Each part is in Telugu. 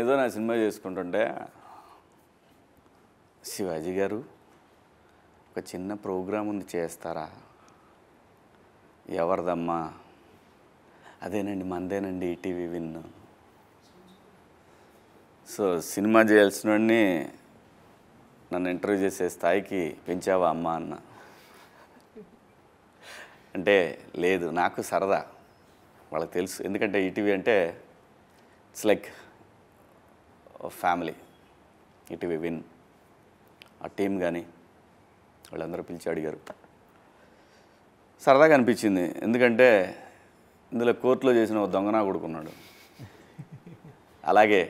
ఏదో నా సినిమా చేసుకుంటుంటే శివాజీ గారు ఒక చిన్న ప్రోగ్రాం ఉంది చేస్తారా? ఎవరిదమ్మా? అదేనండి మందేనండి ఈటీవీ విన్. సో సినిమా చేయాల్సిన వాడిని నన్ను ఇంటర్వ్యూ చేసే స్థాయికి పెంచావా అమ్మ అన్న. అంటే లేదు, నాకు సరదా, వాళ్ళకి తెలుసు. ఎందుకంటే ఈటీవీ అంటే it's like family. ETV win ఆ టీం కానీ వాళ్ళందరూ పిలిచి అడిగారు. సరదాగా అనిపించింది. ఎందుకంటే ఇందులో కోర్టులో చేసిన ఒక దొంగనా కొడుకున్నాడు, అలాగే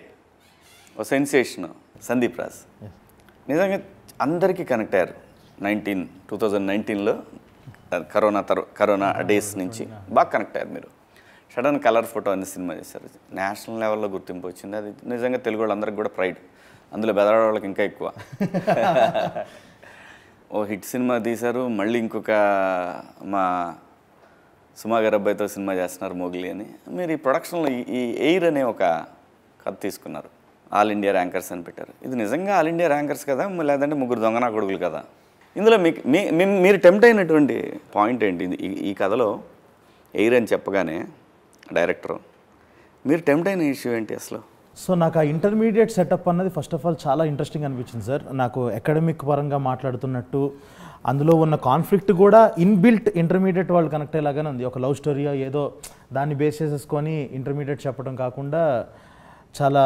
ఒక సెన్సేషన్ సందీప్ రాజ్. నిజంగా అందరికీ కనెక్ట్ అయ్యారు. 2019లో కరోనా డేస్ నుంచి బాగా కనెక్ట్ అయ్యారు మీరు. సడన్ కలర్ ఫోటో అనే సినిమా చేశారు, నేషనల్ లెవెల్లో గుర్తింపు వచ్చింది. అది నిజంగా తెలుగు వాళ్ళందరికీ కూడా ప్రైడ్. అందులో బెదవాడ వాళ్ళకి ఇంకా ఎక్కువ. ఓ హిట్ సినిమా తీశారు. మళ్ళీ ఇంకొక మా సుమా గారి అబ్బాయితో సినిమా చేస్తున్నారు మోగిలి అని. మీరు ఈ ప్రొడక్షన్లో ఈ ఎయిర్ అనే ఒక కథ తీసుకున్నారు. ఆల్ ఇండియా ర్యాంకర్స్ అని పెట్టారు. ఇది నిజంగా ఆల్ ఇండియా ర్యాంకర్స్ కదా, లేదంటే ముగ్గురు దొంగనా కొడుకులు కదా? ఇందులో మీరు టెంప్ట్ అయినటువంటి పాయింట్ ఏంటి? ఈ కథలో ఎయిర్ అని చెప్పగానే డైరెక్టర్ మీరు టెంప్ట్ అయిన ఇష్యూ ఏంటి అసలు? సో నాకు ఆ ఇంటర్మీడియట్ సెటప్ అన్నది ఫస్ట్ ఆఫ్ ఆల్ చాలా ఇంట్రెస్టింగ్ అనిపించింది సార్. నాకు అకాడమిక్ పరంగా మాట్లాడుతున్నట్టు అందులో ఉన్న కాన్ఫ్లిక్ట్ కూడా ఇన్బిల్ట్ ఇంటర్మీడియట్ వాళ్ళు కనెక్ట్ అయ్యేలాగానే ఉంది. ఒక లవ్ స్టోరీ ఏదో దాన్ని బేస్ చేసేసుకొని ఇంటర్మీడియట్ చెప్పడం కాకుండా చాలా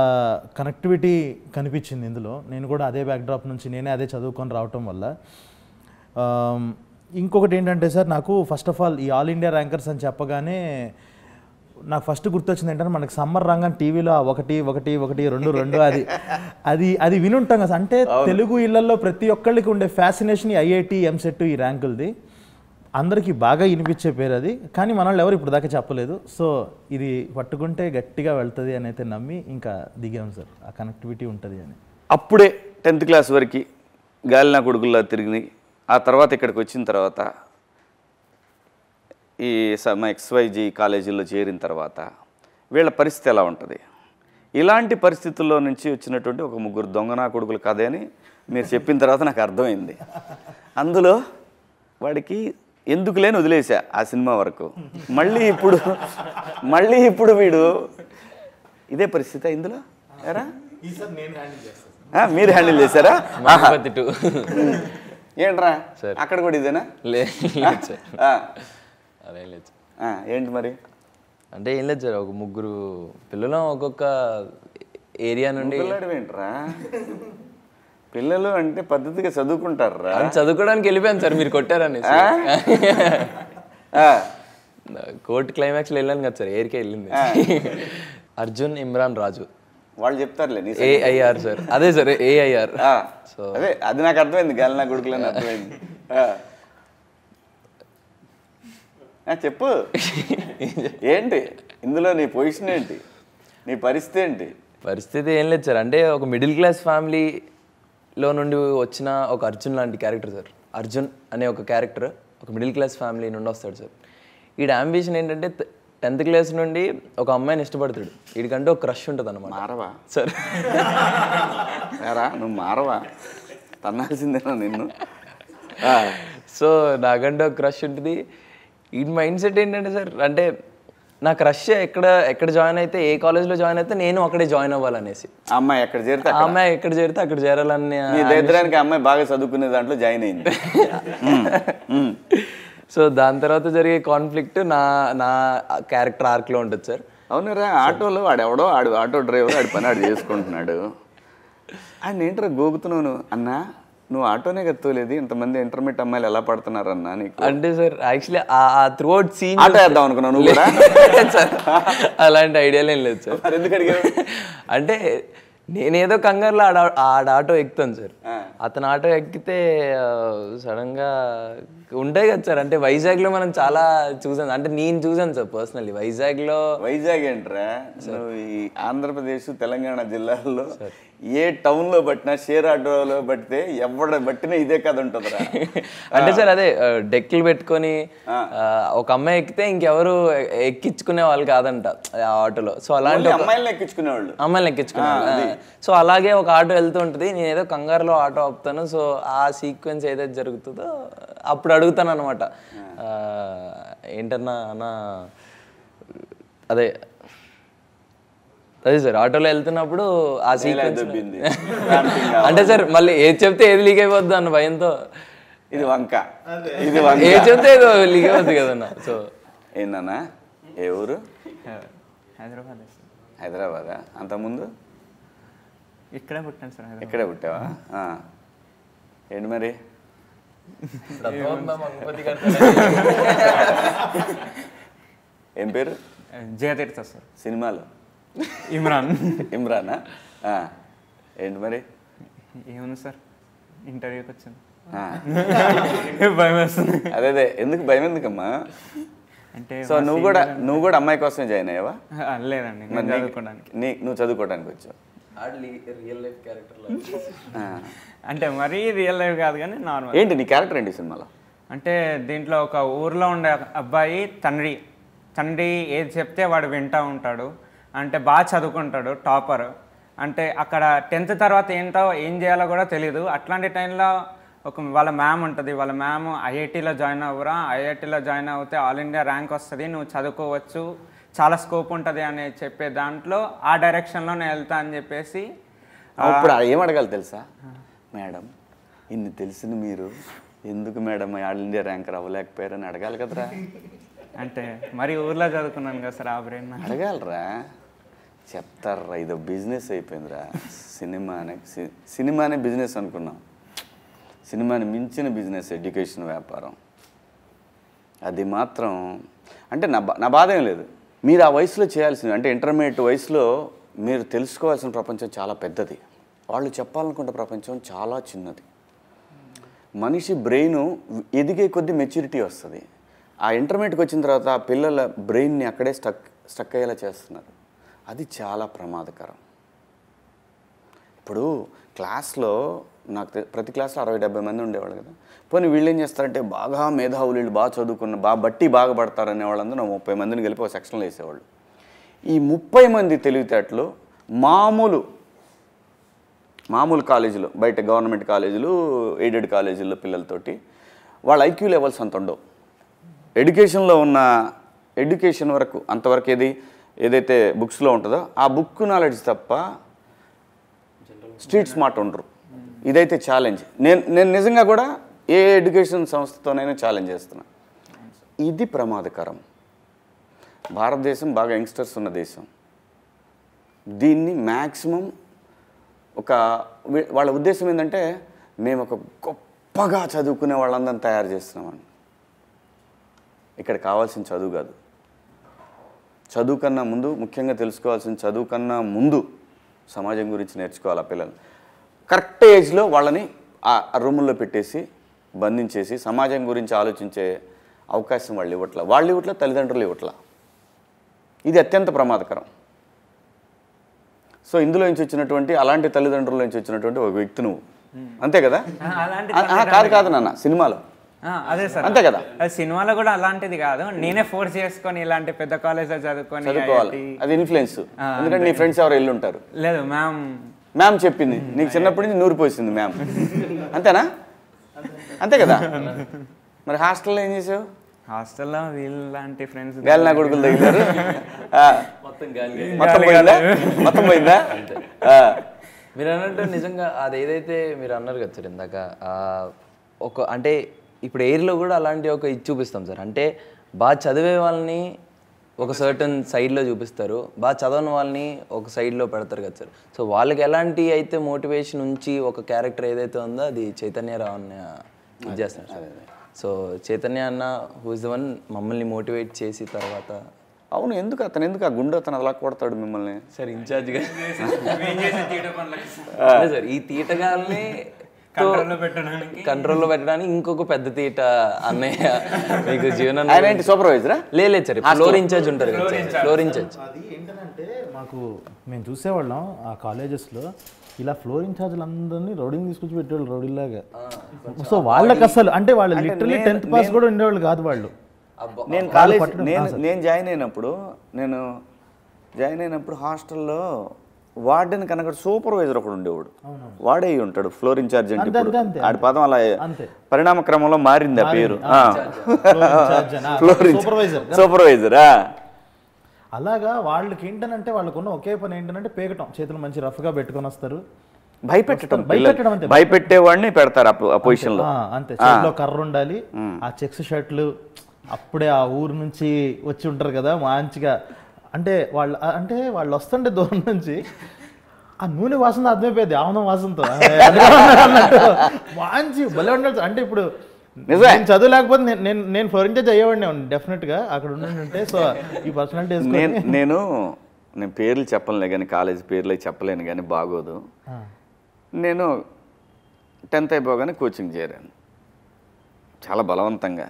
కనెక్టివిటీ కనిపించింది ఇందులో. నేను కూడా అదే బ్యాక్డ్రాప్ నుంచి నేనే అదే చదువుకొని రావటం వల్ల. ఇంకొకటి ఏంటంటే సార్, నాకు ఫస్ట్ ఆఫ్ ఆల్ ఈ ఆల్ ఇండియా ర్యాంకర్స్ అని చెప్పగానే నాకు ఫస్ట్ గుర్తొచ్చింది ఏంటంటే మనకి సమ్మర్ రంగం టీవీలో 1 1 1 2 2 అది వినుంటాం కదా. అంటే తెలుగు ఇళ్లలో ప్రతి ఒక్కళ్ళకి ఉండే ఫ్యాసినేషన్ ఐఐటి ఎంసెట్ ఈ ర్యాంకులది అందరికీ బాగా వినిపించే పేరు అది. కానీ మనల్ని ఎవరు ఇప్పుడు దాకా చెప్పలేదు. సో ఇది పట్టుకుంటే గట్టిగా వెళ్తుంది అని అయితే నమ్మి ఇంకా దిగాం సార్. ఆ కనెక్టివిటీ ఉంటుంది అని. అప్పుడే 10th క్లాస్ వరకు గాలినా కొడుకుల్లా తిరిగి ఆ తర్వాత ఇక్కడికి వచ్చిన తర్వాత ఈ XYG కాలేజీల్లో చేరిన తర్వాత వీళ్ళ పరిస్థితి ఎలా ఉంటుంది? ఇలాంటి పరిస్థితుల్లో నుంచి వచ్చినటువంటి ఒక ముగ్గురు దొంగనా కొడుకులు కథ అని మీరు చెప్పిన తర్వాత నాకు అర్థమైంది. అందులో వాడికి ఎందుకు లేని వదిలేసా ఆ సినిమా వరకు. మళ్ళీ ఇప్పుడు వీడు ఇదే పరిస్థితి ఇందులో ఎరా మీరు హ్యాండిల్ చేశారా? ఏంట్రా అక్కడ కూడా ఇదేనా? ఏంటి మరి? అంటే ఏం లేదు సార్, ఒక ముగ్గురు పిల్లలు ఒక్కొక్క ఏరియా నుండి. ఏంట్రా పిల్లలు అంటే పద్ధతిగా చదువుకుంటారా? చదువుకోవడానికి వెళ్ళిపోయాను సార్, మీరు కొట్టారని. కోర్టు క్లైమాక్స్లో వెళ్ళాను కదా సార్, ఏరికే వెళ్ళింది. అర్జున్, ఇమ్రాన్, రాజు వాళ్ళు చెప్తారులే. ఏఐఆర్ సార్, అదే సార్ ఏఐఆర్. సో అదే అది నాకు అర్థమైంది, గాలినా కొడుకులని అర్థమైంది. చెప్పు ఏంటి ఇందులో నీ పొజిషన్ ఏంటి, నీ పరిస్థితి ఏంటి? పరిస్థితి ఏం లేదు సార్, అంటే ఒక మిడిల్ క్లాస్ ఫ్యామిలీలో నుండి వచ్చిన ఒక అర్జున్ లాంటి క్యారెక్టర్ సార్. అర్జున్ అనే ఒక క్యారెక్టర్ ఒక మిడిల్ క్లాస్ ఫ్యామిలీ నుండి వస్తాడు సార్. వీడి అంబిషన్ ఏంటంటే 10th క్లాస్ నుండి ఒక అమ్మాయిని ఇష్టపడతాడు. వీడికంటే ఒక క్రష్ ఉంటుంది అన్నమాట. మారవా సార్? నువ్వు మారవా, తన్నాల్సిందేనా నిన్ను? సో నాకంటే ఒక క్రష్ ఉంటుంది. ఈ మైండ్ సెట్ ఏంటంటే సార్, అంటే నా క్రష్ ఎక్కడ జాయిన్ అయితే, ఏ కాలేజ్లో జాయిన్ అయితే నేను అక్కడే జాయిన్ అవ్వాలనేసి. అమ్మాయి ఎక్కడ చేరితే అక్కడ చేరాలని. దగ్గరానికి అమ్మాయి బాగా చదువుకునే దాంట్లో జాయిన్ అయింది. సో దాని తర్వాత జరిగే కాన్ఫ్లిక్ట్ నా క్యారెక్టర్ ఆర్క్లో ఉంటుంది సార్. అవునరా, ఆటోలో వాడెవడో ఆటో డ్రైవర్ ఆడి పని ఆడు చేసుకుంటున్నాడు. ఆయన ఏంటరా గోగుతున్నావు అన్నా, నువ్వు ఆటోనే కత్తలేదు, ఇంతమంది ఇంటర్మీడియట్ అమ్మాయిలు ఎలా పడుతున్నారు అన్నా నీకు? అంటే సార్ యాక్చువల్లీ ఆ త్రూ అవుట్ సీన్ ఆటో వేద్దాం అనుకున్నావు నువ్వు కూడా? సార్ అలాంటి ఐడియాలు ఏం లేదు సార్. ఎందుకు అడిగావు? అంటే నేనేదో కంగారులో ఆడ ఆటో ఎక్కుతాను సార్. అతను ఆటో ఎక్కితే సడన్గా ఉంటాయి కదా సార్. అంటే వైజాగ్లో మనం చాలా చూసాను, అంటే నేను చూసాను సార్ పర్సనల్లీ వైజాగ్లో. వైజాగ్ ఏంట్రా, నువ్వు ఈ ఆంధ్రప్రదేశ్ తెలంగాణ జిల్లాల్లో ఏ టౌన్లో పట్టినా షేర్ ఆటోలో పట్టితే ఎవడ పట్టినా ఇదే కథ ఉంటుందిరా. అంటే సార్ అదే డెక్కులు పెట్టుకొని ఒక అమ్మాయి ఎక్కితే ఇంకెవరు ఎక్కించుకునే వాళ్ళు కాదంట ఆ ఆటోలో. సో అలాంటి అమ్మాయిలను ఎక్కించుకునేవాళ్ళు, అమ్మాయిని ఎక్కించుకునేవాళ్ళు. సో అలాగే ఒక ఆటో వెళ్తూ ఉంటుంది, నేను ఏదో కంగారులో ఆటో ఆపుతాను. సో ఆ సీక్వెన్స్ ఏదైతే జరుగుతుందో అప్పుడు అడుగుతాను అనమాట, ఏంటన్నా అన్న అదే సార్ ఆటోలో వెళ్తున్నప్పుడు ఆ సీక్వెన్స్ అంటే సార్ మళ్ళీ ఏది చెప్తే ఏది లీక్ అయిపోద్ది అన్న భయంతో. ఇది వంక, ఇది వంక, ఏది చెప్తే ఏదో లీక్ అయిపోద్ది కదన్న. సో ఏంటన్నా, ఏ ఊరు? హైదరాబాద్. హైదరాబాదా? అంతకుముందు ఇక్కడే పుట్టాను సార్. ఇక్కడే పుట్టావా? ఏంటి మరి ఏం పేరు? జయతీర్థ సార్. సినిమాలో ఇమ్రాన్. ఇమ్రానా? ఏంటి మరి? ఏముంది సార్, ఇంటర్వ్యూకి వచ్చాను. భయం వేస్తుంది. అదే ఎందుకు భయం ఎందుకమ్మా? అంటే సో నువ్వు కూడా అమ్మాయి కోసమే జాయిన్ అయ్యావా? లేదండి, చదువుకోవడానికి. నువ్వు చదువుకోవడానికి వచ్చావు? రియల్ లైఫ్ క్యారెక్టర్ అంటే మరీ రియల్ లైఫ్ కాదు కానీ నార్మల్. ఏంటి నీ క్యారెక్టర్ ఏంటి సినిమాలో? అంటే దీంట్లో ఒక ఊర్లో ఉండే అబ్బాయి తండ్రి ఏది చెప్తే వాడు వింటూ ఉంటాడు. అంటే బాగా చదువుకుంటాడు, టాపర్. అంటే అక్కడ 10th తర్వాత ఏం చేయాలో కూడా తెలీదు. అట్లాంటి టైంలో వాళ్ళ మ్యామ్ ఉంటుంది. వాళ్ళ మ్యామ్ ఐఐటీలో జాయిన్ అవ్వరా, ఐఐటీలో జాయిన్ అవుతే ఆల్ ఇండియా ర్యాంక్ వస్తుంది, నువ్వు చదువుకోవచ్చు, చాలా స్కోప్ ఉంటుంది అని చెప్పే దాంట్లో ఆ డైరెక్షన్లో నేను వెళ్తా అని చెప్పేసి. ఇప్పుడు ఏం అడగాలి తెలుసా? మేడం ఇన్ని తెలిసింది మీరు ఎందుకు మేడం ఆల్ ఇండియా ర్యాంకర్ అవ్వలేకపోయారని అడగాలి కదరా. అంటే మరి ఊర్లో చదువుకున్నాను కదా సార్, ఆ బ్రెయిన్ అడగాలరా. చెప్తారా, ఇదో బిజినెస్ అయిపోయిందిరా. సినిమానే బిజినెస్ అనుకున్నాం. సినిమాని మించిన బిజినెస్ ఎడ్యుకేషన్, వ్యాపారం. అది మాత్రం అంటే నా బాధ ఏం లేదు. మీరు ఆ వయసులో చేయాల్సింది, అంటే ఇంటర్మీడియట్ వయసులో మీరు తెలుసుకోవాల్సిన ప్రపంచం చాలా పెద్దది, వాళ్ళు చెప్పాలనుకున్న ప్రపంచం చాలా చిన్నది. మనిషి బ్రెయిన్ ఎదిగే కొద్దీ మెచ్యూరిటీ వస్తుంది. ఆ ఇంటర్మీడియట్కి వచ్చిన తర్వాత ఆ పిల్లల బ్రెయిన్ని అక్కడే స్టక్ అయ్యేలా చేస్తున్నారు. అది చాలా ప్రమాదకరం. ఇప్పుడు క్లాస్లో నాకు ప్రతి క్లాస్లో 60-70 మంది ఉండేవాళ్ళు కదా. పోనీ వీళ్ళు ఏం చేస్తారంటే బాగా మేధావులు, వీళ్ళు బాగా చదువుకున్న బాగా పడతారనే వాళ్ళందరూ 30 మందిని కలిపి ఒక సెక్షన్లో వేసేవాళ్ళు. ఈ 30 మంది తెలివితేటలు మామూలు కాలేజీలో, బయట గవర్నమెంట్ కాలేజీలు, ఎయిడెడ్ కాలేజీల్లో పిల్లలతోటి వాళ్ళ ఐక్యూ లెవెల్స్ అంత ఉండవు. ఎడ్యుకేషన్లో ఉన్న ఎడ్యుకేషన్ వరకు అంతవరకు ఏదైతే బుక్స్లో ఉంటుందో ఆ బుక్ నాలెడ్జ్ తప్ప స్ట్రీట్ స్మార్ట్ ఉండరు. ఇదైతే ఛాలెంజ్. నేను నిజంగా కూడా ఏ ఎడ్యుకేషన్ సంస్థతోనైనా ఛాలెంజ్ చేస్తున్నా. ఇది ప్రమాదకరం. భారతదేశం బాగా యంగ్స్టర్స్ ఉన్న దేశం. దీన్ని మ్యాక్సిమం వాళ్ళ ఉద్దేశం ఏంటంటే మేము ఒక గొప్పగా చదువుకునే వాళ్ళందరినీ తయారు చేస్తున్నామని. ఇక్కడ కావాల్సిన చదువు కాదు. చదువు కన్నా ముందు, ముఖ్యంగా తెలుసుకోవాల్సిన చదువు కన్నా ముందు సమాజం గురించి నేర్చుకోవాలి. ఆ పిల్లలు కరెక్ట్ ఏజ్లో వాళ్ళని ఆ రూముల్లో పెట్టేసి బంధించేసి సమాజం గురించి ఆలోచించే అవకాశం వాళ్ళు ఇవ్వట్ల, తల్లిదండ్రులు ఇవ్వట్ల. ఇది అత్యంత ప్రమాదకరం. సో ఇందులో నుంచి వచ్చినటువంటి, అలాంటి తల్లిదండ్రుల నుంచి వచ్చినటువంటి ఒక వ్యక్తి నువ్వు, అంతే కదా? కాదు నాన్న, సినిమాలో అదే సార్, అంతే కదా? సినిమాలో కూడా అలాంటిది కాదు, నేనే ఫోర్స్ చేసుకొని ఇలాంటి పెద్ద కాలేజ్లో చదువుకోవాలి. అది ఇన్ఫ్లుయెన్స్. ఎందుకంటే నీ ఫ్రెండ్స్ ఎవరు వెళ్ళి ఉంటారు. లేదు, మ్యామ్ చెప్పింది నీకు, చిన్నప్పటి నుంచి నూరిపోసింది మ్యామ్, అంతేనా? అంతే కదా? మరి హాస్టల్లో ఏం చేసావు? హాస్టల్లో వీళ్ళంటి ఫ్రెండ్స్ గాలి నా కొడుకులు తగిలారు. మొత్తం పోయిందా? మీరు అన్నట్టు నిజంగా అది ఏదైతే మీరు అన్నారు కదా సార్ ఇందాక, అంటే ఇప్పుడు ఎయిర్లో కూడా అలాంటి ఒక ఇది చూపిస్తాం సార్. అంటే బాగా చదివే వాళ్ళని ఒక సర్టన్ సైడ్లో చూపిస్తారు, బాగా చదవని వాళ్ళని ఒక సైడ్లో పెడతారు కదా సార్. సో వాళ్ళకి ఎలాంటి అయితే మోటివేషన్ ఉంచి ఒక క్యారెక్టర్ ఏదైతే ఉందో అది చైతన్యరావు అన్న ఇది చేస్తున్నారు సార్. సో చైతన్య అన్న హూ ఇస్ ద వన్ మమ్మల్ని మోటివేట్ చేసి తర్వాత. అవును, ఎందుకు ఆ గుండె అతను అలా కొడతాడు మిమ్మల్ని? సార్ ఇన్ఛార్జ్గా సార్ ఈ తీటగాల్ని కంట్రోల్లో పెట్టడానికి ఇంకొక పెద్ద తీట అన్నయ్య మీకు జీవనం ఆయన ఏంటి సూపర్వైజరా? లేదు సార్, ఫ్లోర్ ఇన్ఛార్జ్ ఉంటారు కదా సార్, ఫ్లోర్ ఇన్ఛార్జ్. అది ఏంటంటే మాకు మేము చూసేవాళ్ళం ఆ కాలేజెస్లో ఇలా ఫ్లోర్ ఇన్ఛార్జ్లు అందరినీ రౌడింగ్ తీసుకొచ్చి పెట్టేవాళ్ళు రౌడీలాగా. సో వాళ్ళకి అసలు అంటే వాళ్ళు లిటరలీ 10th పాస్ కూడా ఉండేవాళ్ళు కాదు వాళ్ళు. నేను కాలేజ్ నేను జాయిన్ అయినప్పుడు హాస్టల్లో వార్డెన్ కనుక సూపర్వైజర్ ఒకడు ఉండేవాడు. వాడే ఉంటాడు ఫ్లోర్ ఇన్ఛార్జ్ అంటే. ఆడి పదం అలా పరిణామ క్రమంలో మారింది ఆ పేరు. సూపర్వైజరా. అలాగా వాళ్ళకి ఏంటంటే వాళ్ళకున్న ఒకే పని ఏంటంటే పేకటం, చేతులు మంచి రఫ్గా పెట్టుకొని వస్తారు, భయపెట్టడం అంతే. భయపెట్టేవాడిని పెడతారు ఆ పొజిషన్ లో అంతే. చేతిలో కర్ర ఉండాలి, ఆ చెక్స్ షర్ట్లు అప్పుడే ఆ ఊరు నుంచి వచ్చి ఉంటారు కదా మంచిగా. అంటే వాళ్ళు వస్తుంటే దూరం నుంచి ఆ నూనె వాసన అర్థమైపోయింది, ఆముదం వాసనతో మంచి భలే ఉండాలి. అంటే ఇప్పుడు నేను చదువు లేకపోతే నేను ఫ్లోర్ ఇన్ఛార్జ్ అయ్యేవాడిని డెఫినెట్ గా అక్కడ ఉంటే. సో ఈ పర్సనాలిటీ నేను పేర్లు చెప్పలేను కానీ, కాలేజ్ పేర్లు చెప్పలేను కానీ బాగోదు. నేను 10th అయిపోగానే కోచింగ్ చేరాను చాలా బలవంతంగా.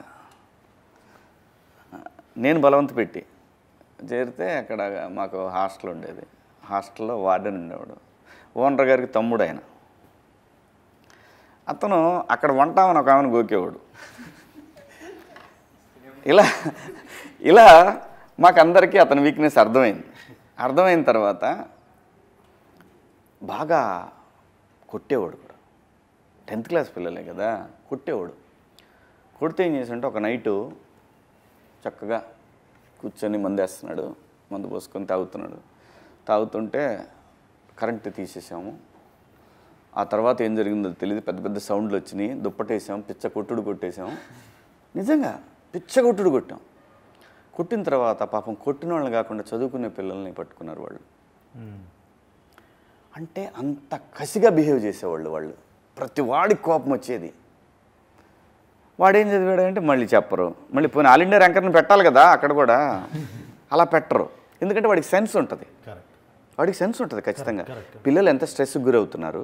నేను బలవంత పెట్టి చేరితే అక్కడ మాకు హాస్టల్ ఉండేది. హాస్టల్లో వార్డెన్ ఉండేవాడు, ఓనర్ గారికి తమ్ముడు ఆయన. అతను అక్కడ వంటామని ఒక ఆమెను గోకేవాడు. ఇలా మాకందరికీ అతని వీక్నెస్ అర్థమైన తర్వాత బాగా కొట్టేవాడు కూడా. 10th క్లాస్ పిల్లలే కదా, కొట్టేవాడు. కొడితే ఏం చేసాడంటే ఒక నైటు చక్కగా కూర్చొని మందేస్తున్నాడు, మందు పోసుకొని తాగుతుంటే కరెంటు తీసేసాము. ఆ తర్వాత ఏం జరిగిందో తెలియదు, పెద్ద పెద్ద సౌండ్లు వచ్చినాయి, దుప్పటేసాం, పిచ్చ కొట్టుడు కొట్టేసాం. నిజంగా పిచ్చ కొట్టుడు కొట్టాం. కొట్టిన తర్వాత పాపం కొట్టిన వాళ్ళని కాకుండా చదువుకునే పిల్లల్ని పట్టుకున్నారు వాళ్ళు. అంటే అంత కసిగా బిహేవ్ చేసేవాళ్ళు వాళ్ళు. ప్రతి వాడికి కోపం వచ్చేది. వాడేం చదివాడంటే మళ్ళీ చెప్పరు, మళ్ళీ పోనీ ఆల్ ఇండియా ర్యాంకర్ని పెట్టాలి కదా అక్కడ కూడా, అలా పెట్టరు. ఎందుకంటే వాడికి సెన్స్ ఉంటుంది, ఖచ్చితంగా. పిల్లలు ఎంత స్ట్రెస్కి గురవుతున్నారు,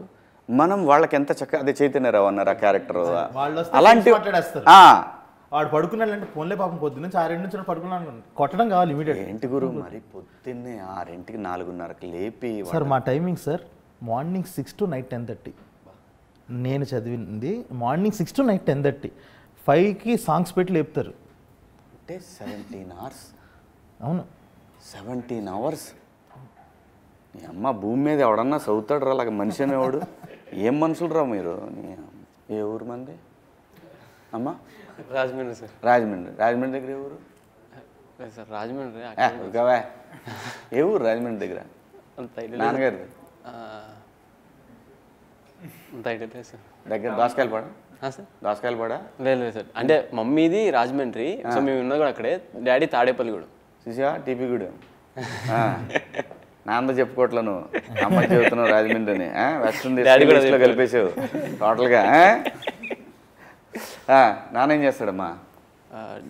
మనం వాళ్ళకి ఎంత చక్కగా. అదే చైతన్యరావు అన్నారు ఆ క్యారెక్టర్. అలాంటి వాడు పడుకున్నాడంటే ఫోన్లే పాపం పొద్దున్న 6 నుంచి పడుకున్నాను, కొట్టడం కావాలి ఇమీడియట్. ఏంటి గురు మరి పొద్దున్నే 6కి 4:30కి లేపి. సార్ మా timing sir morning 6 to night 10:30. నేను చదివింది మార్నింగ్ 6 to నైట్ 10:30. 5కి సాంగ్స్ పెట్టి లేపుతారు. అంటే 17 hours. అవును, 17 hours. నీ అమ్మ భూమి మీద ఎవడన్నా చదువుతాడు రా అలాగ మనిషి అనేవాడు. ఏం మనుషులు రా మీరు. ఏ ఊరు మంది అమ్మ? రాజమండ్రి సార్. రాజమండ్రి దగ్గర ఏ ఊరు సార్? రాజమండ్రి. ఏ ఊరు రాజమండ్రి దగ్గర? నాన్నగారిది దగ్గర దోసకాయలపాడ. దోసకాయలపాడ లేదు సార్, అంటే మమ్మీది రాజమండ్రి, సో మేము ఉన్నది కూడా అక్కడే. డాడీ తాడేపల్లి కూడా. చూసా టీపీ కూడా. నాన్న చెప్పుకోవట్లా నువ్వు, అమ్మాయి చెబుతున్నావు రాజమండ్రి అని. వెస్ట్రన్ లో కలిపేసావు టోటల్గా. నాన్న ఏం చేస్తాడమ్మా?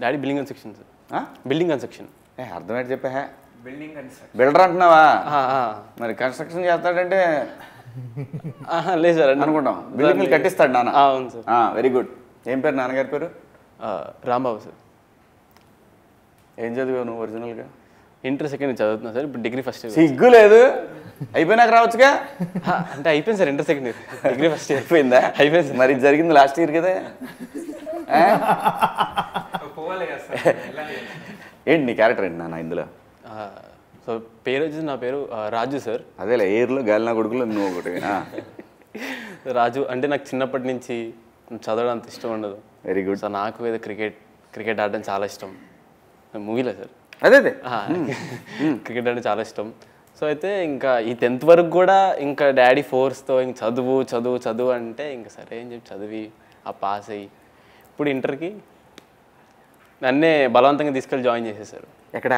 Daddy building construction sir. Building construction. అర్థమైతే చెప్పా, బిల్డర్ అంటున్నావా? మరి కన్స్ట్రక్షన్ చేస్తాడంటే లేదు సార్ అనుకుంటాం. బిల్డింగ్లు కట్టిస్తాడు నాన్న. అవును సార్. Very good. ఏం పేరు నాన్నగారి పేరు? రాంబాబు సార్. ఏం చదివావు నువ్వు ఒరిజినల్గా? ఇంటర్ సెకండ్ చదువుతున్నా సార్, ఇప్పుడు డిగ్రీ ఫస్ట్ ఇయర్. సిగ్గు లేదు, అయిపోయినాక రావచ్చుగా. అంటే అయిపోయింది sir, inter second year, degree first year అయిపోయిందా? అయిపోయింది. మరి జరిగింది లాస్ట్ ఇయర్ కదా. ఏంటి నీ క్యారెక్టర్ ఏంటి నాన్న ఇందులో? సో పేరు వచ్చేసి నా పేరు రాజు సార్. అదేలే, ఎయిర్లో గాలినా కొడుకులో నువ్వు ఒకటి. రాజు అంటే నాకు చిన్నప్పటి నుంచి చదవడం అంత ఇష్టం ఉండదు. Very good. సో నాకు ఏదో క్రికెట్ ఆడడం చాలా ఇష్టం. మూవీలో సార్ అదే క్రికెట్ అంటే చాలా ఇష్టం. సో అయితే ఇంకా ఈ 10th వరకు కూడా ఇంకా డాడీ ఫోర్స్తో ఇంక చదువు అంటే ఇంకా సరే అని చెప్పి చదివి ఆ పాస్ అయ్యి ఇప్పుడు ఇంటర్కి నన్నే బలవంతంగా తీసుకెళ్ళి జాయిన్ చేసేసారు. ఎక్కడ?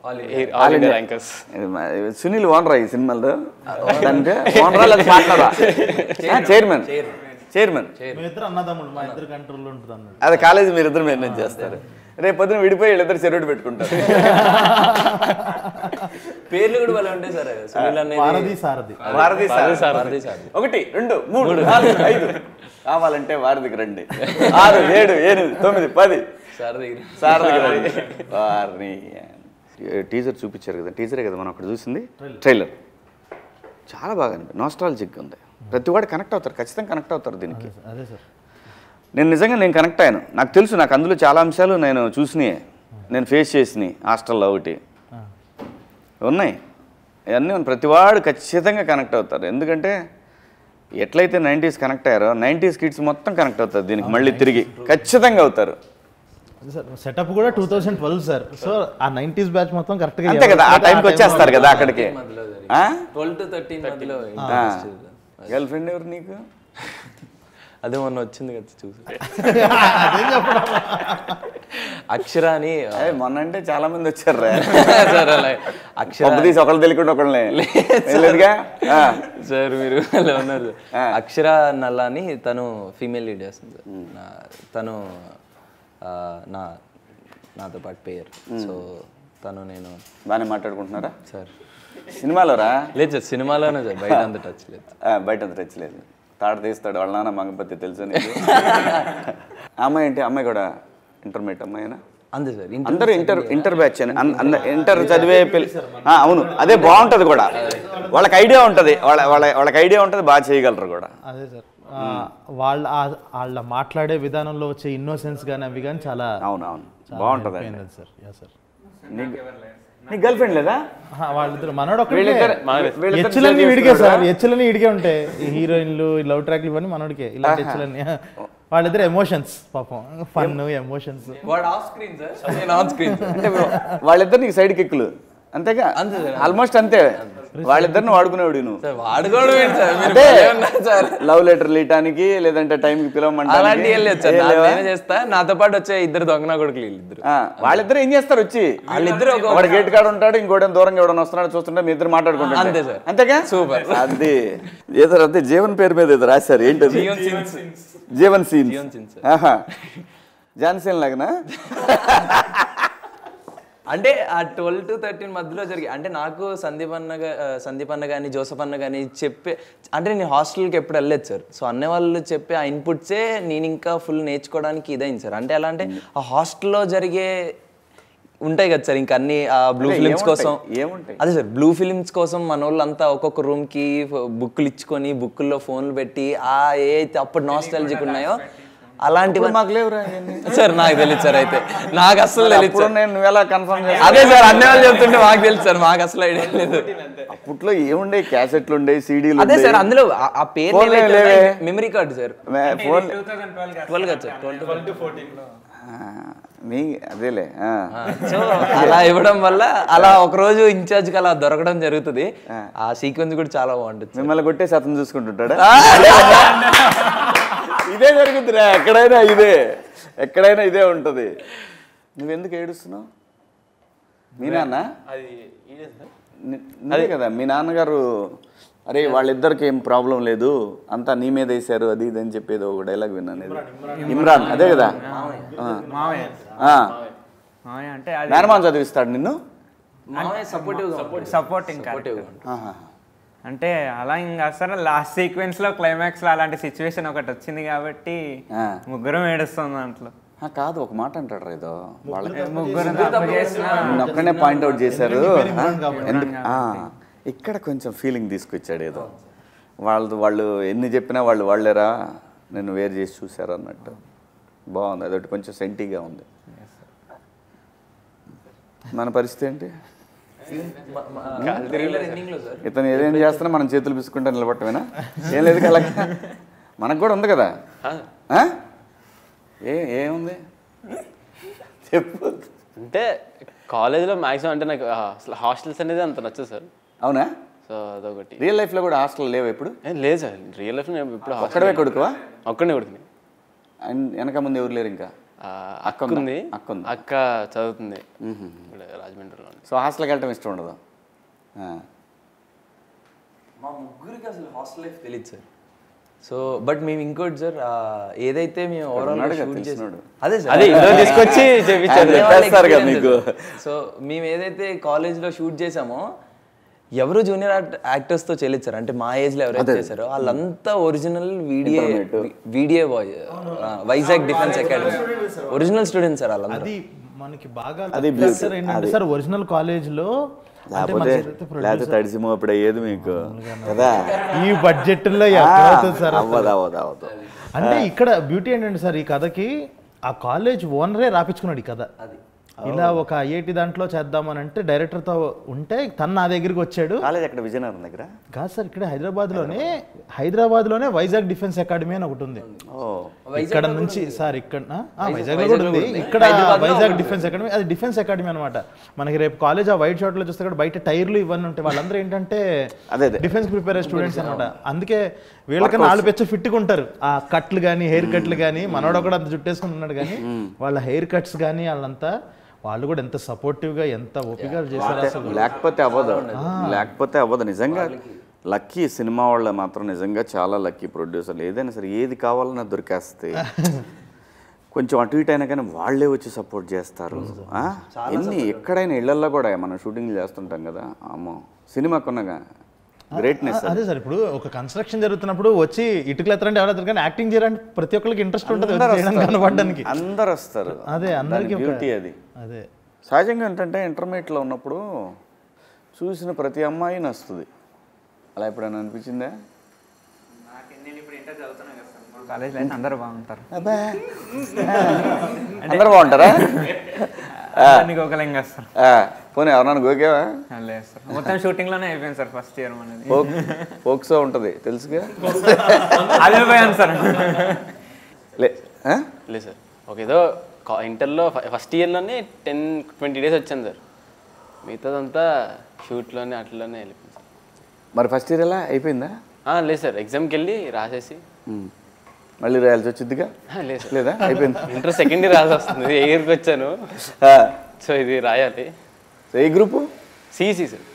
All India rankers. సునీల్ ఓనరా ఈ సినిమాలో? చైర్మన్. అదే కాలేజీ మీరిద్దరు మేనేజ్ చేస్తారు. రేపు పొద్దున విడిపోయి వీళ్ళిద్దరు చెరువుడు పెట్టుకుంటారు. పేర్లు కూడా వాళ్ళు ఉంటాయి సార్. సునీల్ అనేది వారధి సారథి. వారధి వారధి సారథి. సారథి. 1 2 3 4 5 కావాలంటే వారధికి రండి. 6 7 8 9 10 సార్ దగ్గర సారథికి రండి. వారిని టీజర్ చూపించారు కదా, టీజరే కదా మనం అక్కడ చూసింది, ట్రైలర్ చాలా బాగా నాస్టాలజిక్గా ఉంది. ప్రతి వాడు కనెక్ట్ అవుతారు, ఖచ్చితంగా కనెక్ట్ అవుతారు దీనికి. అదే సార్. నేను కనెక్ట్ అయ్యాను. నాకు తెలుసు, నాకు అందులో చాలా అంశాలు నేను చూసినాయి, నేను ఫేస్ చేసినాయి. హాస్టల్లో ఒకటి ఉన్నాయి, ఇవన్నీ ప్రతివాడు ఖచ్చితంగా కనెక్ట్ అవుతారు. ఎందుకంటే ఎట్లయితే 90s కనెక్ట్ అయ్యారో 90s కిడ్స్ మొత్తం కనెక్ట్ అవుతారు దీనికి, మళ్ళీ తిరిగి ఖచ్చితంగా అవుతారు. సార్ సెటప్ కూడా 2012 సార్. సో ఆ 90s బ్యాచ్ మొత్తం కరెక్ట్గా అంతే కదా, ఆ టైంకి వచ్చేస్తారు కదా అక్కడికి. 12 to 13 మధ్యలో గర్ల్ ఫ్రెండ్ ఎవరు నీకు? అదే మొన్న వచ్చింది కదా చూసి. అక్షర అని మొన్న అంటే చాలా మంది వచ్చారు రా సార్. అలా అక్షర తీసి ఒకళ్ళు తెలియకుండా ఒకళ్ళే లేదుగా సార్. మీరు అలా ఉన్నారు. అక్షర నల్ల అని తను ఫీమేల్ లీడ్ చేస్తుంది సార్. తను నాతో పాటు పేరు. సో తను నేను బాగానే మాట్లాడుకుంటున్నారా సార్? సినిమాలో రా? లేదు సార్, సినిమాలోనే సార్, బయట అంత టచ్ లేదు. బయట అంత టచ్ లేదు. తాడు తీస్తాడు వాళ్ళ నాన్న మంగపతి తెలుసు నీకు. అమ్మాయి ఏంటి? అమ్మాయి కూడా ఇంటర్మీడియట్ అమ్మాయినా? అంతే సార్. అందరూ ఇంటర్ బ్యాచ్ అని ఇంటర్ చదివే అవును, అదే బాగుంటుంది కూడా. వాళ్ళకి ఐడియా ఉంటుంది, వాళ్ళకి ఐడియా ఉంటుంది, బాగా చేయగలరు కూడా. అదే సార్. వాళ్ళ మాట్లాడే విధానంలో వచ్చే ఇన్నోసెన్స్ కానీ అవి కానీ చాలా అవునవును బాగుంటుంది సార్. Yeah sir. నీకు గర్ల్ ఫ్రెండ్ లేదా? వాళ్ళిద్దరు మనోడు హెచ్చులన్నీ విడిగే సార్. హెచ్చులన్నీ విడిగే ఉంటాయి. హీరోయిన్లు, లవ్ ట్రాక్లు ఇవన్నీ మనోడికే. ఇలాంటి హెచ్చులన్నీ వాళ్ళిద్దరు ఎమోషన్స్, పాపం ఫన్ ఎమోషన్స్. వాడు ఆఫ్ స్క్రీన్ సార్, నేను ఆన్ స్క్రీన్. అంటే వాళ్ళిద్దరు నీకు సైడ్ కిక్కులు అంతేగా? ఆల్మోస్ట్ అంతే. వాళ్ళిద్దరిని వాడుకునేవాడు నువ్వు. లవ్ లెటర్లు ఇవ్వడానికి, లేదంటే టైంకి పిలవమంటే అలాంటి చేస్తా. నాతో పాటు వచ్చే ఇద్దరు దొంగనా కొడుకులు వీళ్ళిద్దరు. వాళ్ళిద్దరు ఏం చేస్తారు వచ్చి? వాళ్ళిద్దరు ఒక గేట్ కాడ ఉంటాడు, ఇంకోటి దూరంగా ఎవడన్నా వస్తున్నాడు చూస్తుంటే మీ ఇద్దరు మాట్లాడుకుంటారు. అంతే సార్. అంతేగా? సూపర్. అది ఏదో అదే జీవన్ పేరు మీద ఏదో రాశారు. ఏంటది? జీవన్ సీన్స్. జాన్సీన్ లాగనా? అంటే ఆ 12 to 13 మధ్యలో జరిగి, అంటే నాకు సందీప్ అన్న కానీ జోసఫ్ అన్న కానీ చెప్పే, అంటే నేను హాస్టల్కి ఎప్పుడు వెళ్ళలేదు సార్. సో అన్న వాళ్ళు చెప్పే ఆ ఇన్పుట్సే నేను ఇంకా ఫుల్ నేర్చుకోవడానికి ఇదైంది సార్. అంటే ఎలా అంటే ఆ హాస్టల్లో జరిగే ఉంటాయి కదా సార్, ఇంకా అన్ని బ్లూ ఫిలిమ్స్ కోసం. అదే సార్, బ్లూ ఫిలిమ్స్ కోసం మన వాళ్ళంతా ఒక్కొక్క రూమ్కి బుక్కులు ఇచ్చుకొని బుక్కుల్లో ఫోన్లు పెట్టి ఏ అయితే అప్పుడు నాస్టాలజిక్ ఉన్నాయో అలాంటివి మాకు లేవురా సార్. నాకు తెలియదు సార్. అయితే నాకు అసలు తెలియదు. నువ్వు ఎలా కన్ఫర్మ్ చేస్తా? అదే సార్, అన్ని వాళ్ళు చెప్తుంటే మాకు తెలుసు సార్, మాకు అసలు ఐడియా లేదు. అప్పట్లో ఏముండే? క్యాసెట్లు ఉండే, సీడీలు. అదే సార్, అందులో ఆ పేరు మెమరీ కార్డు సార్. ఫోన్ 12 కదా సార్, 12 to 14 మీ అదేలే. సో అలా ఇవ్వడం వల్ల అలా ఒక రోజు ఇన్ఛార్జ్కి అలా దొరకడం జరుగుతుంది. ఆ సీక్వెన్స్ కూడా చాలా బాగుంటుంది. మిమ్మల్ని కొట్టేసి అతను చూసుకుంటుంటాడా? ఇదే జరుగుతుందిరా, ఎక్కడైనా ఇదే ఉంటుంది. నువ్వెందుకు ఏడుస్తున్నావు? మీ నాన్న అదే కదా, మీ నాన్నగారు అరే వాళ్ళిద్దరికి ఏం ప్రాబ్లం లేదు, అంతా నీ మీద వేసారు అది ఇది అని చెప్పేది ఒక డైలాగ్ విన్నాను. ఇమ్రాన్ అదే కదా? మేనమాన్ చదివిస్తాడు నిన్ను? సపోర్టింగ్. అంటే అలా ఇంకా అసలు లాస్ట్ సీక్వెన్స్లో క్లైమాక్స్లో అలాంటి సిచ్యువేషన్ ఒకటి వచ్చింది కాబట్టి ముగ్గురం ఏడుస్తాం దాంట్లో. కాదు, ఒక మాట అంటాడు ఏదో, ముగ్గురు ఒక్కనే పాయింట్అవుట్ చేశారు. ఇక్కడ కొంచెం ఫీలింగ్ తీసుకొచ్చాడు ఏదో, వాళ్ళు ఎన్ని చెప్పినా వాళ్ళేరా నేను వేరు చేసి చూశారు అన్నట్టు. బాగుంది, అదొకటి కొంచెం సెంటీగా ఉంది. మన పరిస్థితి ఏంటి? ఇతను ఏదేం చేస్తున్నా మనం చేతులు పిసుకుంటా నిలబట్టమేనా? ఏం లేదు కదా, మనకు కూడా ఉంది కదా. ఏముంది చెప్పు. అంటే కాలేజ్లో మ్యాక్సిమం అంటే నాకు అసలు హాస్టల్స్ అనేది అంత నచ్చదు సార్. అవునా? సో అదొకటి. రియల్ లైఫ్లో కూడా హాస్టల్ లేవు ఎప్పుడు? లేదు సార్, రియల్ లైఫ్లో నేను ఇప్పుడు ఒక్కడే కొడుకువా? ఒక్కడే కొడుకుని. వెనక ముందు ఎవరు లేరు? ఇంకా అక్క ఉంది. అక్క చదువుతుంది రాజమండ్రిలో. సో హాస్టల్కి వెళ్ళటం ఇష్టం ఉండదు? మా ముగ్గురికి అసలు హాస్టల్ లైఫ్ తెలియదు సార్. సో బట్ మేము ఇంకోటి సార్, ఏదైతే మేము ఓవరాల్ అదే సార్ తీసుకొచ్చి సో మేము ఏదైతే కాలేజ్లో షూట్ చేసామో ఎవరు జూనియర్ యాక్టర్స్తో చేయలేదు సార్. అంటే మా ఏజ్లో ఎవరైతే చేశారో వాళ్ళంతా ఒరిజినల్ వీడియో బాయ్, Vizag defence academy original students sir వాళ్ళందరూ. అది మనకి బాగా సార్ ఏంటంటే సార్ ఒరిజినల్ కాలేజ్లో లేకపోతే తడిసిమో అప్పుడు అయ్యేది మీకు కదా. ఈ బడ్జెట్లో సార్ అవ్వదు. అంటే ఇక్కడ బ్యూటీ ఏంటంటే సార్ ఈ కథకి ఆ కాలేజ్ ఓనరే రాపించుకున్నాడు ఈ కథ. ఇలా ఒక ఐఐటి దాంట్లో చేద్దామని అంటే డైరెక్టర్తో ఉంటే తను నా దగ్గరికి వచ్చాడు. కాలేజ్ అక్కడ విజయనగరం దగ్గర కాదు సార్, ఇక్కడ హైదరాబాద్లోనే వైజాగ్ డిఫెన్స్ అకాడమీ అని ఒకటి ఉంది. ఇక్కడ నుంచి సార్ ఇక్కడ వైజాగ్ లో కూడా ఉంది. ఇక్కడ వైజాగ్ డిఫెన్స్ అకాడమీ, అది డిఫెన్స్ అకాడమీ అనమాట. మనకి రేపు కాలేజ్ ఆ వైట్ షార్ట్ లో చూస్తే కూడా బయట టైర్లు ఇవన్నీ ఉంటాయి. వాళ్ళందరూ ఏంటంటే డిఫెన్స్ ప్రిపేర్ అయ్యే స్టూడెంట్స్ అనమాట. అందుకే వీళ్ళకన్నా 4 పెచ్చ ఫిట్గా ఉంటారు. ఆ కట్లు కానీ హెయిర్ కట్లు కానీ, మనోడు కూడా అంత జుట్టేసుకుని ఉన్నాడు కానీ వాళ్ళ హెయిర్ కట్స్ కానీ వాళ్ళంతా వాళ్ళు కూడా ఎంత సపోర్టివ్గా ఎంత ఓపికగా చేశారు అసలు. లేకపోతే అవ్వదు నిజంగా. లక్కీ సినిమా వాళ్ళ మాత్రం నిజంగా చాలా లక్కీ ప్రొడ్యూసర్లు. ఏదైనా సరే ఏది కావాలన్నా దొరికేస్తాయి. కొంచెం అటు ఇటు అయినా కానీ వాళ్ళే వచ్చి సపోర్ట్ చేస్తారు. ఎక్కడైనా ఇళ్లల్లో కూడా మనం షూటింగ్ చేస్తుంటాం కదా, అమ్మో సినిమాకున్నగా గ్రేట్నెస్. అదే సార్, ఇప్పుడు ఒక కన్స్ట్రక్షన్ జరుగుతున్నప్పుడు వచ్చి ఇటుకలు ఎత్తరంటే ఎవరు కానీ యాక్టింగ్ చేయాలంటే ప్రతి ఒక్కరికి ఇంట్రెస్ట్ ఉంటుంది కనపడడానికి. అందరు వస్తారు. అదే అందరికీ బ్యూటీ అది. అదే సహజంగా ఏంటంటే ఇంటర్మీడియట్లో ఉన్నప్పుడు చూసిన ప్రతి అమ్మాయి నచ్చుతుంది. అలా ఎప్పుడైనా అనిపించిందా? కాలేజ్లో అయితే అందరూ బాగుంటారు. అందరూ బాగుంటారా? గోకలింగ్ వస్తారు. పోనీ ఎవరన్నా గోకేవా? లేదు సార్, మొత్తం షూటింగ్ లోనే అయిపోయింది సార్ ఫస్ట్ ఇయర్ మనది. ఫోక్సో ఉంటుంది తెలుసుగా. అదే పోయాను సార్. లేదు సార్, ఒక ఏదో ఇంటర్లో ఫస్ట్ ఇయర్లోనే 10-20 days వచ్చాను సార్. మిగతాదంతా షూట్లోనే అట్లనే వెళ్ళిపోయింది సార్. మరి ఫస్ట్ ఇయర్ ఎలా అయిపోయిందా? లేదు సార్, ఎగ్జామ్కి వెళ్ళి రాసేసి మళ్ళీ రాయాల్సి వచ్చిందిగా. లేదు సార్, లేదా అయిపోయింది. ఇంటర్ సెకండ్ ఇయర్ రాసి వస్తుంది. ఏ ఇయర్కి వచ్చాను, సో ఇది రాయాలి. ఏ గ్రూపు? సిఈసి సార్,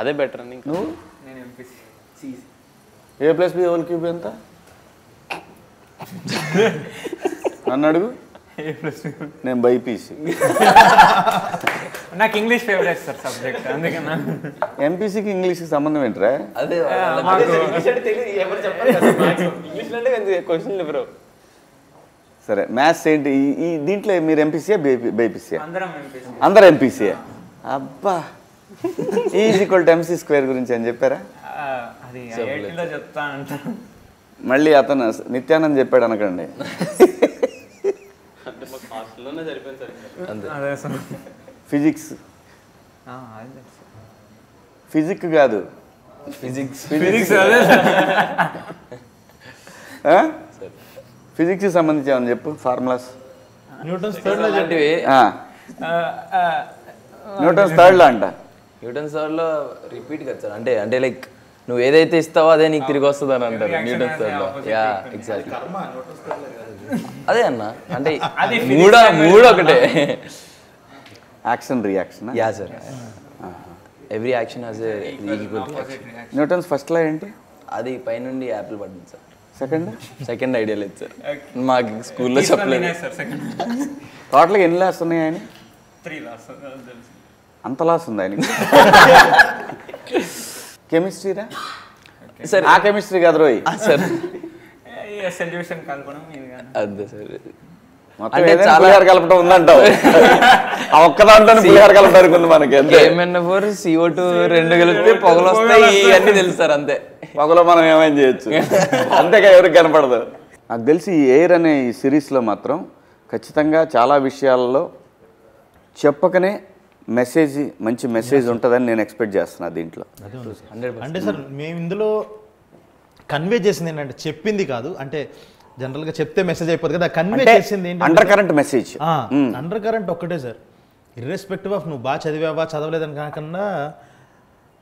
అదే బెటర్ అని. నువ్వు? నేను ఎంపీసీ. A+B హోల్ క్యూబ్ ఎంత? నన్ను అడుగు. నేను బైపీసీ. నాకు ఇంగ్లీష్ ఫేవరెట్ సార్ సబ్జెక్ట్, అందుకన్నా. ఎంపీసీకి ఇంగ్లీష్కి సంబంధం ఏంట్రా? అదే క్వశ్చన్ బ్రో. సరే మ్యాథ్స్ ఏంటి ఈ దీంట్లో? మీరు ఎంపీసీయా బైపీసీయా? అందరం ఎంపీసీ. ఎంపీసీయా? అబ్బా, E=MC² గురించి అని చెప్పారా? అది ఐఐటీలో చెప్తా అంటారు. మళ్ళీ అతను నిత్యానంద్ చెప్పాడు అనకండి. ఫిజిక్స్ ఫిజిక్స్ కాదు, ఫిజిక్స్ సంబంధించి ఏమని చెప్పు. ఫార్ములాస్ న్యూటన్స్ థర్డ్ లో అంట. న్యూటన్స్ థర్డ్ లో రిపీట్ కదా సార్. అంటే లైక్ నువ్వు ఏదైతే ఇస్తావో అదే నీకు తిరిగి వస్తుంది అని అంటారు Newton's third law. Yeah exactly అదే అన్న. అంటే మూడు ఒకటే. Action reaction. Yeah sir, every action has a equal reaction. Newton's first law ఏంటి? అది పైనుండి యాపిల్ పడింది సార్. సెకండ్ ఐడియా లేదు సార్, మాకు స్కూల్లో చెప్పలేదు. టోటల్గా ఎన్ని లాస్ ఉన్నాయి ఆయన? 3 లాస్. అంత లాస్ ఉంది ఆయనకి. కెమిస్ట్రీరా సార్? ఆ కెమిస్ట్రీ కాదు రోయ్ సార్, సొల్యూషన్ కనుగొనడం అదే సార్. అంటే పులిహార కలపడం ఉందంటావు. ఆ ఒక్క దాంట్లో పులిహార కలపడానికి ఉంది మనకి. KMnO4 CO2 2 కలిపితే పొగలు వస్తాయి ఇవన్నీ తెలుసు సార్. అంతే, పొగలో మనం ఏమైనా చేయొచ్చు, అంతేగా ఎవరికి కనపడదు. నాకు తెలిసి ఈ ఎయిర్ అనే ఈ సిరీస్లో మాత్రం ఖచ్చితంగా చాలా విషయాల్లో చెప్పకనే మంచి మెసేజ్ ఉంటుందని నేను ఎక్స్పెక్ట్ చేస్తున్నాను దీంట్లో. అంటే సార్ మేము ఇందులో కన్వే చేసింది ఏంటంటే చెప్పింది కాదు, అంటే జనరల్గా చెప్తే మెసేజ్ అయిపోతుంది కదా, కన్వే చేసింది ఏంటి under current message. Under current ఒక్కటే సార్, ఇర్రెస్పెక్టివ్ ఆఫ్ నువ్వు బాగా చదివావా చదవలేదని కాకుండా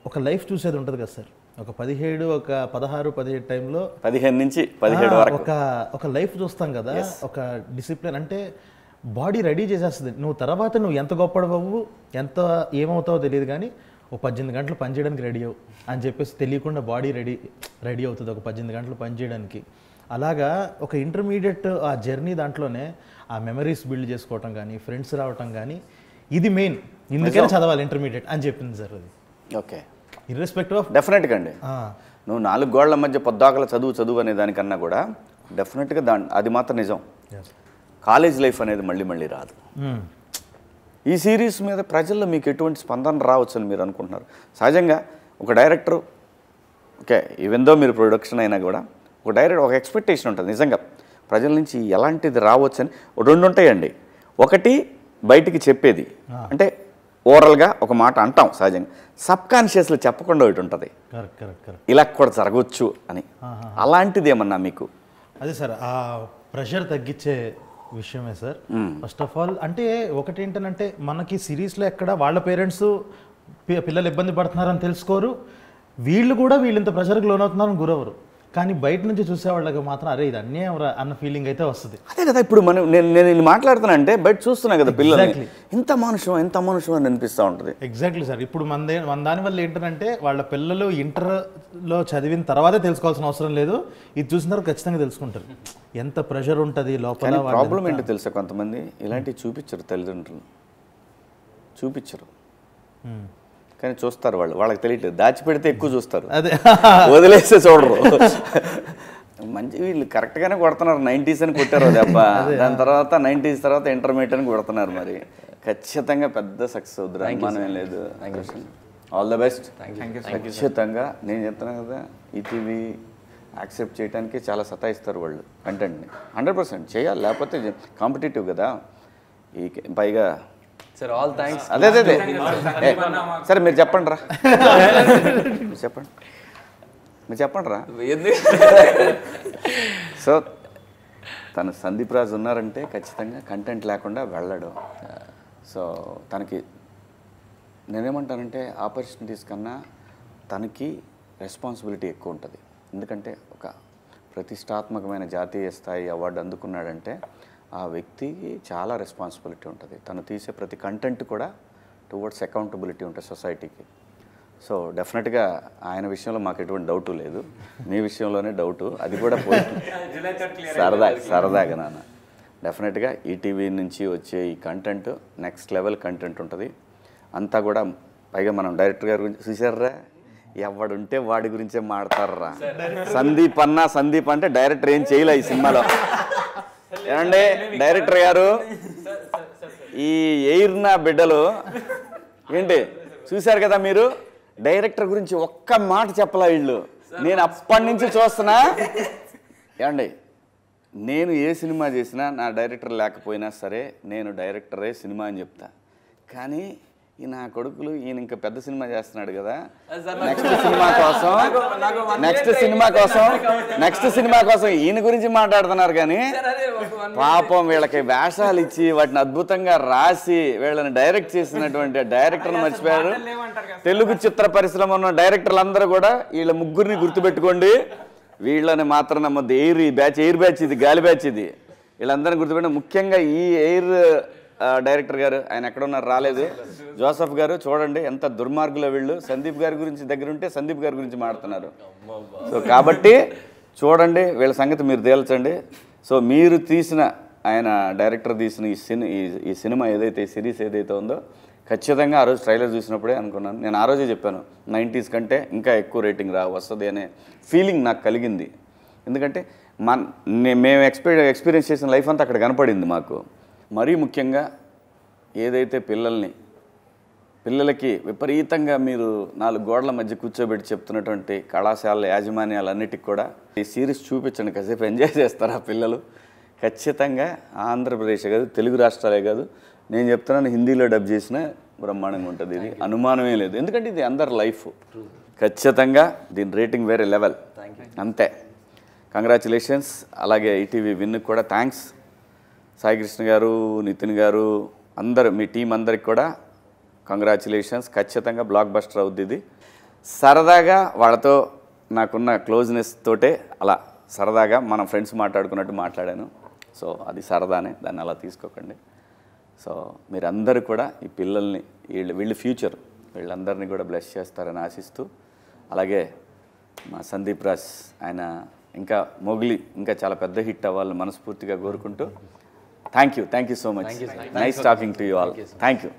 ఒక లైఫ్ చూసేది ఉంటుంది కదా సార్. ఒక 17 ఒక 16 17 టైంలో 15 నుంచి 17 వరకు ఒక లైఫ్ చూస్తాం కదా. ఒక డిసిప్లిన్ అంటే బాడీ రెడీ చేసేస్తుంది. నువ్వు తర్వాత నువ్వు ఎంత గొప్పడవు ఎంత ఏమవుతావో తెలియదు కానీ ఒక 18 గంటలు పనిచేయడానికి రెడీ అవ్వు అని చెప్పేసి తెలియకుండా బాడీ రెడీ అవుతుంది ఒక 18 గంటలు పనిచేయడానికి. అలాగా ఒక ఇంటర్మీడియట్ ఆ జర్నీ దాంట్లోనే ఆ మెమరీస్ బిల్డ్ చేసుకోవటం కానీ ఫ్రెండ్స్ రావటం కానీ ఇది మెయిన్. ఇందుకనే చదవాలి ఇంటర్మీడియట్ అని చెప్పింది సార్ అది. ఓకే, ఇర్రెస్పెక్టివ్ ఆఫ్ డెఫినెట్గా అండి. నువ్వు 4 గోళ్ల మధ్య పొద్దాకల చదువు అనే దానికన్నా కూడా డెఫినెట్గా అది మాత్రం నిజం. కాలేజ్ లైఫ్ అనేది మళ్ళీ రాదు. ఈ సిరీస్ మీద ప్రజల్లో మీకు ఎటువంటి స్పందన రావచ్చు అని మీరు అనుకుంటున్నారు? సహజంగా ఒక డైరెక్టర్, ఓకే, ఈవెందో మీరు ప్రొడక్షన్ అయినా కూడా ఒక డైరెక్టర్ ఒక ఎక్స్పెక్టేషన్ ఉంటుంది నిజంగా ప్రజల నుంచి ఎలాంటిది రావచ్చు అని. 2 ఉంటాయండి. ఒకటి బయటికి చెప్పేది, అంటే ఓవరాల్గా ఒక మాట అంటాం సహజంగా, సబ్కాన్షియస్లో చెప్పకుండా ఒకటి ఉంటుంది, ఇలా కూడా జరగవచ్చు అని. అలాంటిది ఏమన్నా మీకు? అదే సార్, ఆ ప్రెషర్ తగ్గించే విషయమే సార్. ఫస్ట్ ఆఫ్ ఆల్ అంటే ఒకటి ఏంటంటే మనకి సిరీస్లో ఎక్కడ వాళ్ళ పేరెంట్స్ పిల్లలు ఇబ్బంది పడుతున్నారని తెలుసుకోరు, వీళ్ళు కూడా వీళ్ళు ఇంత ప్రెషర్కి లోనవుతున్నారని గురవరు. కానీ బయట నుంచి చూసేవాళ్ళకి మాత్రం అరే ఇది అన్యాయం అన్న ఫీలింగ్ అయితే వస్తుంది. అదే కదా ఇప్పుడు నేను మాట్లాడుతున్నా అంటే బయట చూస్తున్నా కదా పిల్లలు ఎంత మనుషం అని అనిపిస్తూ ఉంటుంది. Exactly sir. ఇప్పుడు మన దాని వల్ల ఏంటంటే వాళ్ళ పిల్లలు ఇంటర్లో చదివిన తర్వాతే తెలుసుకోవాల్సిన అవసరం లేదు, ఇది చూసిన తర్వాత ఖచ్చితంగా తెలుసుకుంటారు ఎంత ప్రెషర్ ఉంటుంది లోపల. ప్రాబ్లం ఏంటో తెలుసా, కొంతమంది ఇలాంటివి చూపించరు, తల్లిదండ్రులు చూపించరు కానీ చూస్తారు. వాళ్ళకి తెలియట్లేదు, దాచిపెడితే ఎక్కువ చూస్తారు, అదే వదిలేస్తే చూడరు. మంచి వీళ్ళు కరెక్ట్గానే కొడుతున్నారు, 90s అని కొట్టారు దెబ్బ, దాని తర్వాత 90s తర్వాత ఇంటర్మీడియట్ అని కొడుతున్నారు. మరి ఖచ్చితంగా పెద్ద సక్సెస్ అవుతుంది, అనుమానం ఏం లేదు. All the best. ఖచ్చితంగా నేను చెప్తున్నాను కదా, ఈటీవీ యాక్సెప్ట్ చేయడానికి చాలా సతాయిస్తారు వాళ్ళు కంటెంట్ని. 100% చేయాలి, లేకపోతే కాంపిటేటివ్ కదా. ఈ పైగా సార్ ఆల్ థ్యాంక్స్. అదే సరే మీరు చెప్పండి రా, మీరు చెప్పండి రా. సో తను సందీప్ రాజు ఉన్నారంటే ఖచ్చితంగా కంటెంట్ లేకుండా వెళ్ళడు. సో తనకి నేనేమంటానంటే ఆపర్చునిటీస్ కన్నా తనకి రెస్పాన్సిబిలిటీ ఎక్కువ ఉంటుంది. ఎందుకంటే ఒక ప్రతిష్టాత్మకమైన జాతీయ స్థాయి అవార్డు అందుకున్నాడంటే ఆ వ్యక్తికి చాలా రెస్పాన్సిబిలిటీ ఉంటుంది. తను తీసే ప్రతి కంటెంట్ కూడా టువర్డ్స్ అకౌంటబిలిటీ ఉంటుంది సొసైటీకి. సో డెఫినెట్గా ఆయన విషయంలో మాకు ఎటువంటి డౌటు లేదు, మీ విషయంలోనే డౌటు, అది కూడా పోయి సరదాగా నాన్న. డెఫినెట్గా ఈటీవీ నుంచి వచ్చే ఈ కంటెంట్ నెక్స్ట్ లెవెల్ కంటెంట్ ఉంటుంది అంతా కూడా. పైగా మనం డైరెక్టర్ గారి గురించి చూసారా, ఎవడుంటే వాడి గురించే మాడతారా. సందీప్ అంటే డైరెక్టర్ ఏం చేయలే ఈ సినిమాలో. ఏమండి డైరెక్టర్ గారు, ఈ ఎయిర్ నా బిడ్డలు ఏంటి చూశారు కదా మీరు, డైరెక్టర్ గురించి ఒక్క మాట చెప్పలా వీళ్ళు. నేను అప్పటి నుంచి చూస్తున్నా. ఏమండి నేను ఏ సినిమా చేసినా నా డైరెక్టర్ లేకపోయినా సరే నేను డైరెక్టరే సినిమా అని చెప్తా. కానీ ఈ నా కొడుకులు ఈయన ఇంకా పెద్ద సినిమా చేస్తున్నాడు కదా, నెక్స్ట్ సినిమా కోసం ఈయన గురించి మాట్లాడుతున్నారు. కానీ పాపం వీళ్ళకి వేషాలు ఇచ్చి వాటిని అద్భుతంగా రాసి వీళ్ళని డైరెక్ట్ చేసినటువంటి డైరెక్టర్ని మర్చిపోయారు. తెలుగు చిత్ర పరిశ్రమ ఉన్న డైరెక్టర్లు అందరూ కూడా వీళ్ళ ముగ్గురిని గుర్తుపెట్టుకోండి, వీళ్ళని మాత్రం నమ్మద్దు. ఎయిర్ బ్యాచ్ ఇది, గాలి బ్యాచ్ ఇది, వీళ్ళందరినీ గుర్తుపెట్టి. ముఖ్యంగా ఈ ఎయిర్ డైరెక్టర్ గారు, ఆయన ఎక్కడున్నారు రాలేదు, జోసఫ్ గారు చూడండి ఎంత దుర్మార్గులో వీళ్ళు. సందీప్ గారి గురించి దగ్గర ఉంటే సందీప్ గారి గురించి మాట్లాడుతున్నారు. సో కాబట్టి చూడండి వీళ్ళ సంగతి మీరు తేల్చండి. సో మీరు తీసిన, ఆయన డైరెక్టర్ తీసిన ఈ సినిమా ఏదైతే సిరీస్ ఏదైతే ఉందో ఖచ్చితంగా ఆ రోజు ట్రైలర్ చూసినప్పుడే అనుకున్నాను. నేను ఆ రోజే చెప్పాను 90s కంటే ఇంకా ఎక్కువ రేటింగ్ వస్తుంది అనే ఫీలింగ్ నాకు కలిగింది. ఎందుకంటే మేము ఎక్స్పీరియన్స్ చేసిన లైఫ్ అంతా అక్కడ కనపడింది మాకు. మరీ ముఖ్యంగా ఏదైతే పిల్లలకి విపరీతంగా మీరు 4 గోడల మధ్య కూర్చోబెట్టి చెప్తున్నటువంటి కళాశాలల యాజమాన్యాలన్నిటికి కూడా ఈ సిరీస్ చూపించండి, కాసేపు ఎంజాయ్ చేస్తారు ఆ పిల్లలు. ఖచ్చితంగా ఆంధ్రప్రదేశ్ కాదు, తెలుగు రాష్ట్రాలే కాదు, నేను చెప్తున్నాను హిందీలో డబ్ చేసిన బ్రహ్మాండంగా ఉంటుంది, ఇది అనుమానమే లేదు. ఎందుకంటే ఇది అందరి లైఫ్. ఖచ్చితంగా దీని రేటింగ్ వేరే లెవెల్, అంతే. కంగ్రాచులేషన్స్. అలాగే ఈటీవీ విన్కి కూడా థ్యాంక్స్. సాయి కృష్ణ గారు, నితిన్ గారు, అందరూ మీ టీం అందరికి కూడా కంగ్రాచులేషన్స్. ఖచ్చితంగా బ్లాక్ బస్టర్ అవుద్ది ఇది. సరదాగా వాళ్ళతో నాకున్న క్లోజ్నెస్ తోటే అలా సరదాగా మనం ఫ్రెండ్స్ మాట్లాడుకున్నట్టు మాట్లాడాను. సో అది సరదానే, దాన్ని అలా తీసుకోకండి. సో మీరందరూ కూడా ఈ పిల్లల్ని వీళ్ళ ఫ్యూచర్ వీళ్ళందరినీ కూడా బ్లెస్ చేస్తారని ఆశిస్తూ, అలాగే మా సందీప్ రాజ్ ఆయన ఇంకా మొగిలి ఇంకా చాలా పెద్ద హిట్ అవ్వాలని మనస్ఫూర్తిగా కోరుకుంటూ thank you so much. Nice talking to you all. Thank you.